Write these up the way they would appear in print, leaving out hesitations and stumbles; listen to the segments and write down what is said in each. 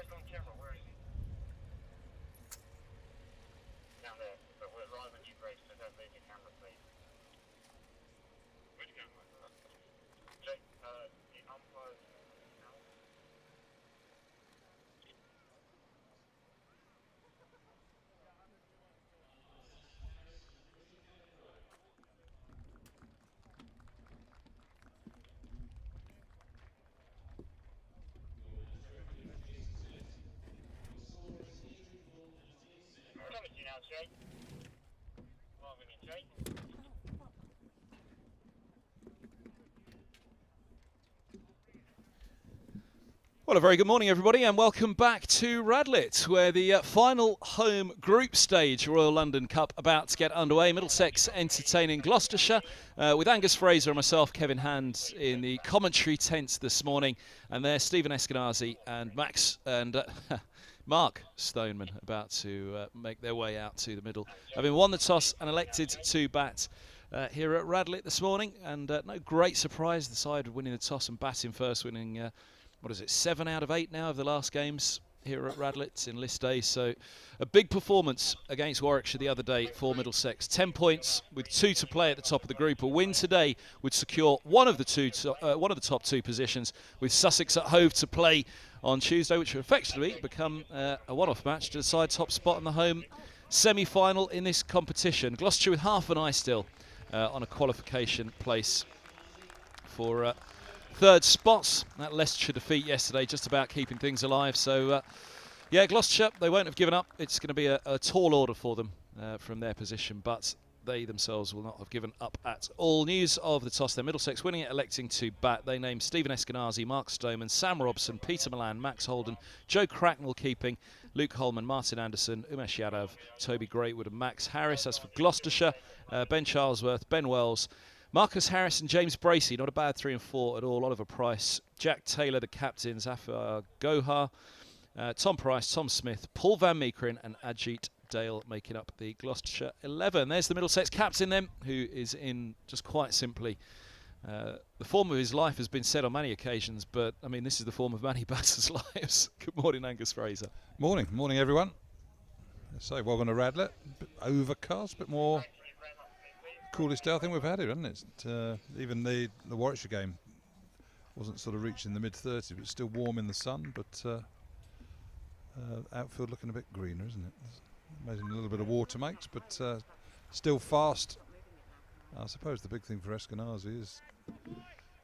On camera, where is he? Down there, but we're live on you, Grace, so don't leave your camera, please. Which camera? Jake, the umpire's out. We're coming to you now, Jake. Live on you, Jake. Well, a very good morning, everybody, and welcome back to Radlett, where the final home group stage Royal London Cup about to get underway. Middlesex entertaining Gloucestershire, with Angus Fraser and myself, Kevin Hand, in the commentary tent this morning, and there's Stephen Eskenazi and Max and Mark Stoneman about to make their way out to the middle, having won the toss and elected to bat here at Radlett this morning. And no great surprise, the side winning the toss and batting first, winning what is it, 7 out of 8 now of the last games here at Radlett in list day. So a big performance against Warwickshire the other day for Middlesex. 10 points with 2 to play at the top of the group. A win today would secure one of the top 2 positions, with Sussex at Hove to play on Tuesday, which will effectively become a one-off match to decide top spot in the home semi-final in this competition. Gloucestershire with half an eye still on a qualification place for third spots. That Leicestershire defeat yesterday just about keeping things alive. So yeah, Gloucestershire, they won't have given up. It's going to be a tall order for them from their position, but they themselves will not have given up at all. News of the toss, their Middlesex winning it, electing to bat. They named Stephen Eskenazi, Mark Stoneman, Sam Robson, Peter Milan, Max Holden, Joe Cracknell keeping, Luke Holman, Martin Anderson, Umesh Yadav, Toby Greatwood and Max Harris. As for Gloucestershire, Ben Charlesworth, Ben Wells, Marcus Harris and James Bracey, not a bad 3 and 4 at all. Oliver Price, Jack Taylor, the captains, Afar Gohar, Tom Price, Tom Smith, Paul Van Meekeren and Ajit Dale making up the Gloucestershire 11. There's the Middlesex captain then, who is in just quite simply the form of his life has been said on many occasions, but I mean this is the form of many batters' lives. Good morning, Angus Fraser. Morning everyone. So welcome to Radlett. A bit overcast, a bit more coolest day I think we've had here, hasn't it? Even the Warwickshire game wasn't sort of reaching the mid-30s, but it's still warm in the sun, but outfield looking a bit greener, isn't it? Amazing, a little bit of water makes, but still fast. I suppose the big thing for Eskenazi is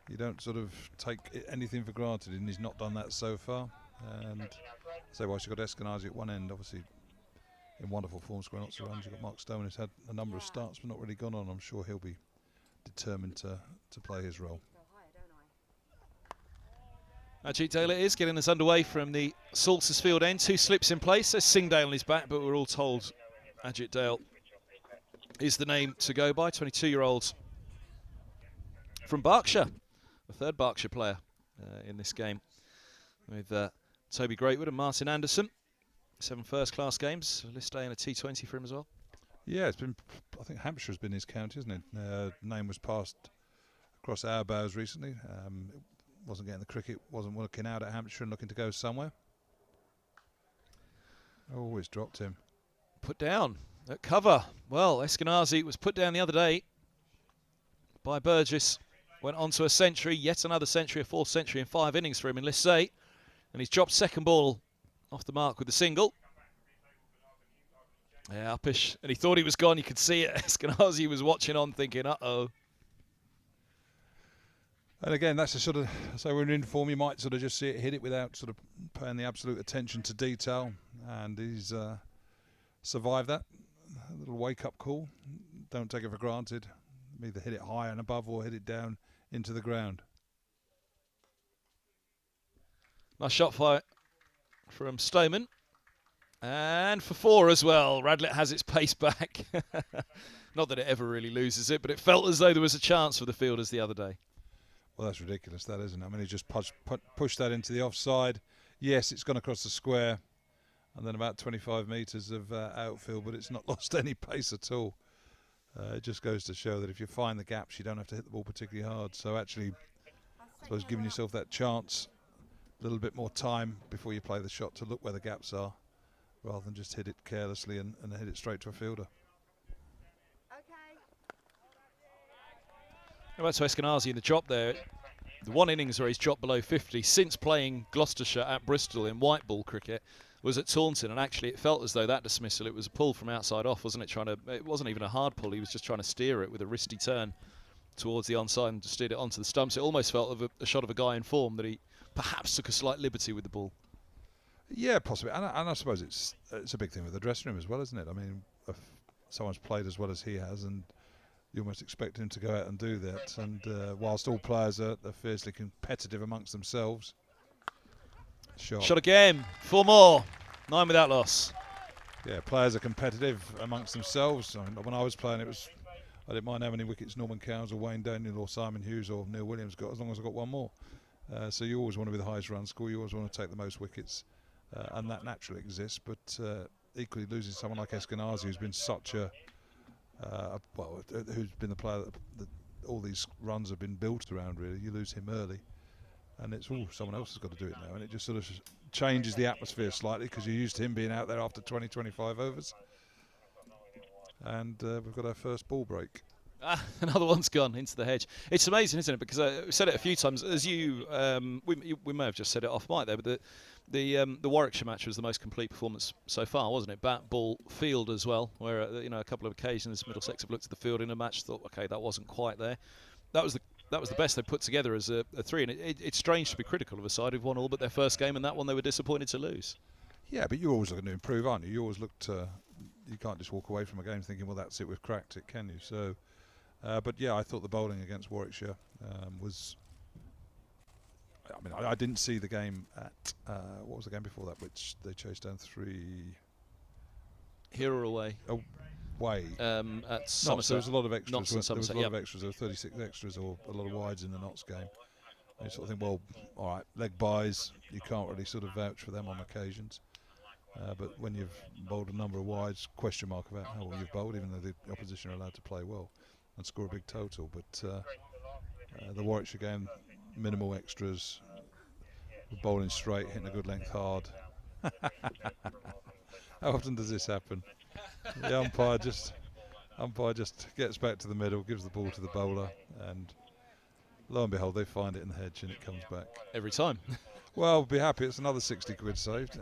you don't sort of take anything for granted, and he's not done that so far. And so whilst you've got Eskenazi at one end, obviously in wonderful form, squaring lots of runs. You've got Mark Stone, who's had a number of starts but not really gone on. I'm sure he'll be determined to play his role. Ajit Dale is getting us underway from the Saltersfield end. 2 slips in place. There's Singdale on his back, but we're all told Ajit Dale is the name to go by. 22-year-old from Berkshire, the third Berkshire player in this game, with Toby Greatwood and Martin Anderson. 7 first-class games, list day and a T20 for him as well. Yeah, it's been, I think Hampshire's been his county, isn't it? Name was passed across our bows recently. Wasn't getting the cricket, wasn't working out at Hampshire and looking to go somewhere. Always dropped him. Put down at cover. Well, Eskenazi was put down the other day by Burgess. Went on to a century, yet another century, a 4th century in 5 innings for him in list A. And he's dropped second ball off the mark with the single. Yeah, uppish. And he thought he was gone. You could see it. Eskenazi was watching on thinking, uh-oh. And again, that's a sort of, so when you're in form, you might sort of just see it hit it without sort of paying the absolute attention to detail. And he's survived that. A little wake-up call. Don't take it for granted. Either hit it high and above or hit it down into the ground. Nice shot by from Stoneman. And for 4 as well. Radlett has its pace back. Not that it ever really loses it, but it felt as though there was a chance for the fielders the other day. Well, that's ridiculous, that, isn't it? I mean, he just pushed that into the offside. Yes, it's gone across the square, and then about 25 metres of outfield, but it's not lost any pace at all. It just goes to show that if you find the gaps, you don't have to hit the ball particularly hard. So actually, I suppose giving yourself that chance, a little bit more time before you play the shot to look where the gaps are, rather than just hit it carelessly and hit it straight to a fielder. Back to Eskenazi in the drop there. The one innings where he's dropped below 50 since playing Gloucestershire at Bristol in white ball cricket was at Taunton, and actually it felt as though that dismissal, it was a pull from outside off, wasn't it? It wasn't even a hard pull, he was just trying to steer it with a wristy turn towards the onside and steered it onto the stumps. It almost felt of a shot of a guy in form that he perhaps took a slight liberty with the ball. Yeah, possibly, and I suppose it's a big thing with the dressing room as well, isn't it? I mean, if someone's played as well as he has, and you almost expect him to go out and do that. And whilst all players are fiercely competitive amongst themselves. Shot again, 4 more, 9 without loss. Yeah, players are competitive amongst themselves. I mean, when I was playing, I didn't mind how many wickets Norman Cowles or Wayne Daniel or Simon Hughes or Neil Williams got, as long as I got 1 more. So you always want to be the highest run scorer, you always want to take the most wickets, and that naturally exists. But equally, losing someone like Eskenazi, who's been such a who's been the player that all these runs have been built around, really. You lose him early, and it's someone else has got to do it now, and it just sort of changes the atmosphere slightly because you're used to him being out there after 20-25 overs. And we've got our first ball break. Another one's gone into the hedge. It's amazing, isn't it? Because I said it a few times. As we may have just said it off mic there, but the Warwickshire match was the most complete performance so far, wasn't it? Bat, ball, field as well. Where a couple of occasions Middlesex have looked at the field in a match, thought, okay, that wasn't quite there. That was the best they put together as a 3. And it's strange to be critical of a side who've won all but their first game, and that one they were disappointed to lose. Yeah, but you're always looking to improve, aren't you? You always look to. You can't just walk away from a game thinking, well, that's it, we've cracked it, can you? So. But yeah, I thought the bowling against Warwickshire was. I mean, I didn't see the game at what was the game before that, which they chased down 3. Here or away? Away. At Somerset. There was a lot of extras. There was a lot of extras. There were 36 extras or a lot of wides in the Notts game. And you sort of think, well, all right, leg buys, you can't really sort of vouch for them on occasions. But when you've bowled a number of wides, question mark about how well you've bowled, even though the opposition are allowed to play well and score a big total. But the Warwickshire game, minimal extras, bowling straight, hitting a good length hard. How often does this happen? The umpire just gets back to the middle, gives the ball to the bowler, and lo and behold, they find it in the hedge and it comes back. Every time. Well, be happy, it's another 60 quid saved.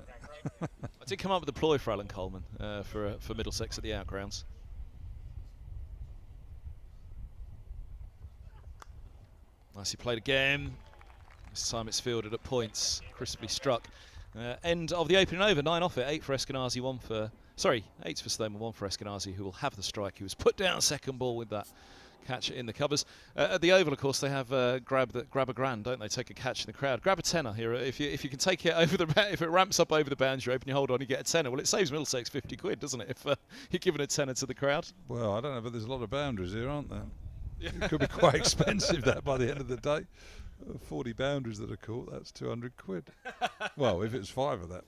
I did come up with a ploy for Alan Coleman for Middlesex at the outgrounds. Nicely played again. This time it's fielded at points, crisply struck. End of the opening over, 9 off it, 8 for Eskenazi, 8 for Stoneman, 1 for Eskenazi, who will have the strike. He was put down second ball with that catch in the covers. At the Oval, of course, they have grab a grand, don't they? Take a catch in the crowd. Grab a tenner here. If you can take it over if it ramps up over the boundary, open your hold on, you get a tenner. Well, it saves Middlesex 50 quid, doesn't it? If you're giving a tenner to the crowd. Well, I don't know, but there's a lot of boundaries here, aren't there? It could be quite expensive that by the end of the day. 40 boundaries that are caught, that's 200 quid. Well, if it's 5 of that.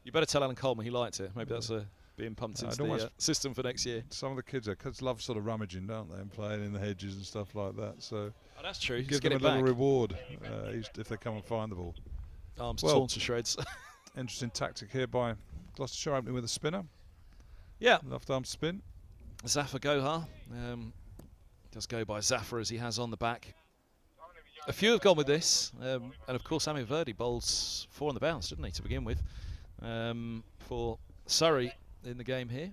You better tell Alan Coleman he liked it. Maybe that's being pumped into the system for next year. Some of the kids love sort of rummaging, don't they, and playing in the hedges and stuff like that. So that's true. Give them a little reward if they come and find the ball. Arms torn to shreds. Interesting tactic here by Gloucestershire, opening with a spinner. Yeah. Left arm spin. Zafar Gohar. Does go by Zafar as he has on the back. A few have gone with this, and of course Amir Verdi bowls 4 on the bounce, didn't he, to begin with, for Surrey in the game here.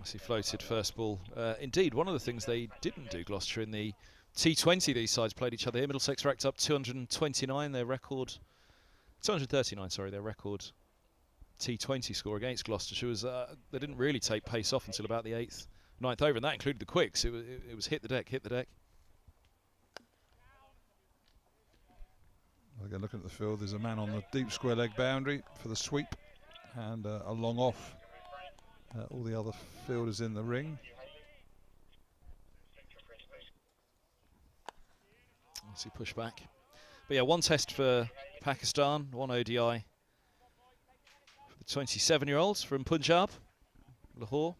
As he floated first ball. Indeed, one of the things they didn't do, Gloucestershire, in the T20 these sides played each other here. Middlesex racked up 229, their record, 239, sorry, their record T20 score against Gloucestershire was they didn't really take pace off until about the 8th, 9th over, and that included the quicks. It was hit the deck. again, looking at the field, there's a man on the deep square leg boundary for the sweep, and a long off. All the other fielders in the ring. Let's see, push back. But yeah, one test for Pakistan, one ODI for the 27-year-olds from Punjab, Lahore.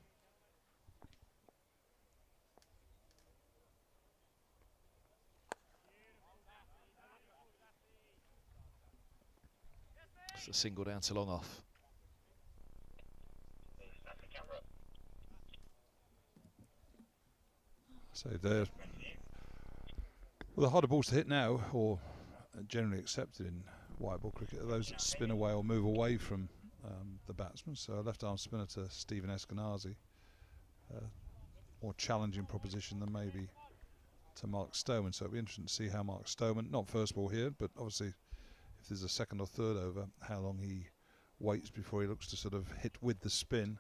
It's a single down to long off. So well, the harder balls to hit now, or generally accepted in white ball cricket, are those that spin away or move away from the batsman. So a left arm spinner to Stephen Eskenazi, more challenging proposition than maybe to Mark Stoneman. So it'll be interesting to see how Mark Stoneman, not first ball here, but obviously if there's a second or third over, how long he waits before he looks to sort of hit with the spin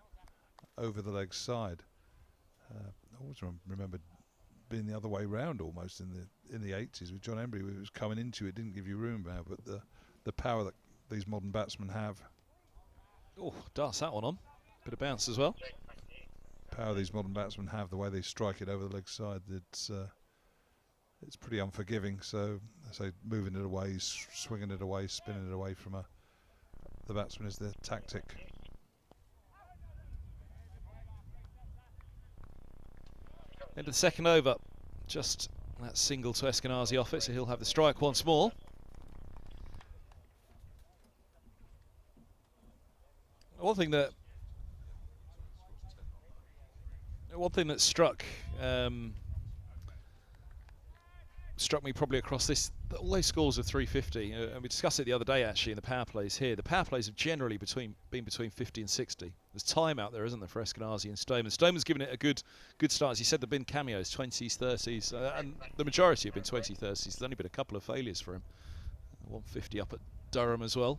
over the leg side. I always remember being the other way round almost in the 80s with John Embry. It was coming into it, didn't give you room now, but the power that these modern batsmen have. Oh, darts that one on. Bit of bounce as well. Power these modern batsmen have, the way they strike it over the leg side, it's pretty unforgiving. So I say moving it away, swinging it away, spinning it away from the batsman is the tactic. End of the second over. Just that single to Eskenazi off it, so he'll have the strike once more. One thing that struck me probably across this, all those scores of 350, and we discussed it the other day actually in the power plays here. The power plays have generally been between 50 and 60. There's time out there, isn't there, for Eskenazi and Stoneman. Stoneman's given it a good start. As you said, there have been cameos, 20s, 30s, and the majority have been 20, 30s. There's only been a couple of failures for him. 150 up at Durham as well.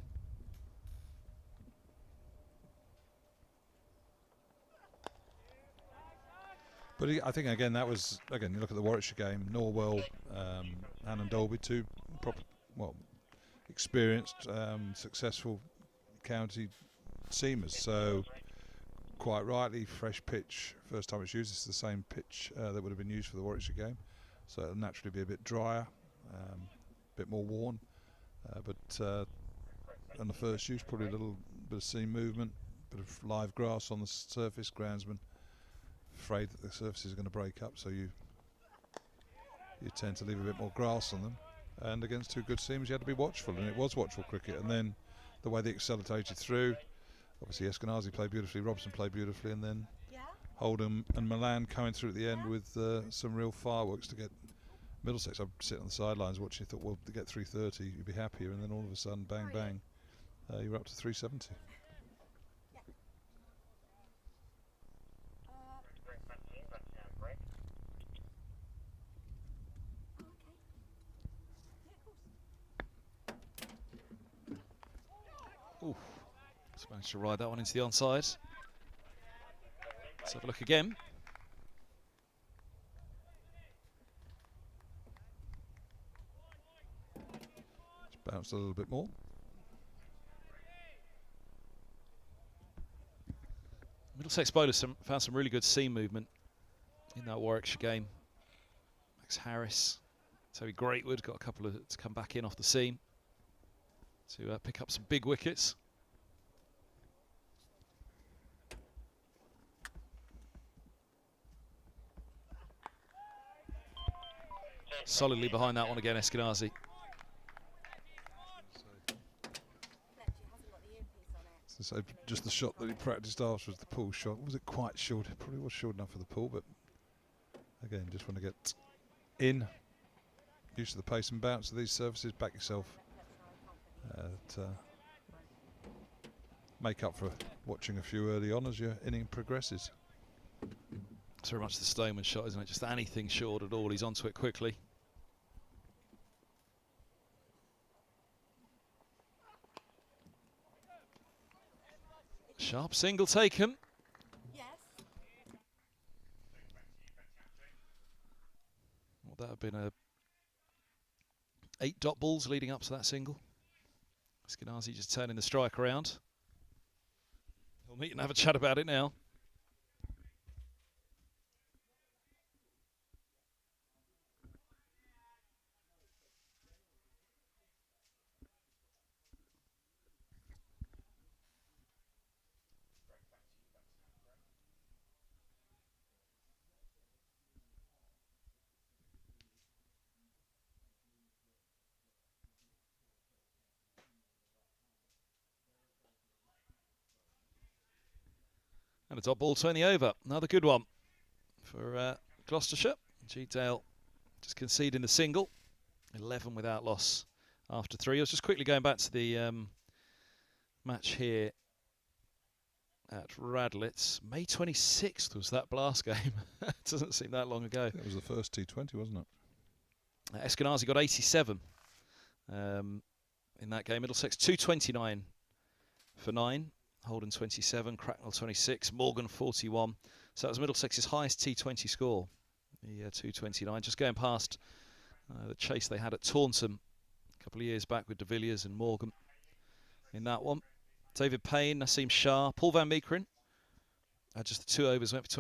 But I think again that was, again, you look at the Warwickshire game, Norwell, Annan Dolby, two experienced, successful county seamers. So quite rightly, fresh pitch, first time it's used. It's the same pitch that would have been used for the Warwickshire game, so it'll naturally be a bit drier, a bit more worn. But on the first use, probably a little bit of seam movement, bit of live grass on the surface. Groundsman afraid that the surface is going to break up, so you tend to leave a bit more grass on them. And against two good seamers, you had to be watchful, and it was watchful cricket. And then the way they accelerated through, obviously Eskenazi played beautifully, Robson played beautifully, and then Holdham and Milan coming through at the end with some real fireworks to get Middlesex. I'm sitting on the sidelines watching, thought, well, to get 330 you'd be happier, and then all of a sudden, bang, bang, you're up to 370. Ooh, just managed to ride that one into the onside. Let's have a look again. Just bounced a little bit more. Middlesex bowlers found some really good seam movement in that Warwickshire game. Max Harris, Toby Greatwood got a couple of to come back in off the seam to pick up some big wickets. Solidly behind that one again, Eskenazi. So just the shot that he practiced after was the pull shot. Was it quite short? It probably was short enough for the pull, but again, just want to get in, used to the pace and bounce of these surfaces, back yourself. Make up for watching a few early on as your inning progresses. It's very much the Stoneman shot, isn't it? Just anything short at all, he's onto it quickly. Sharp single taken. Yes. Well, that would have been 8 dot balls leading up to that single. Eskenazi just turning the strike around. We'll meet and have a chat about it now. And a dot ball to the over. Another good one for Gloucestershire. G. Dale just conceding the single. 11 without loss after 3. I was just quickly going back to the match here at Radlett. May 26th was that blast game. It doesn't seem that long ago. That was the first T20, wasn't it? Eskenazi got 87 in that game. Middlesex 229 for 9. Holden 27, Cracknell 26, Morgan 41. So that was Middlesex's highest T20 score, the 229. Just going past the chase they had at Taunton a couple of years back with de Villiers and Morgan in that one. David Payne, Nassim Shah, Paul van Meekeren. Just the 2 overs went for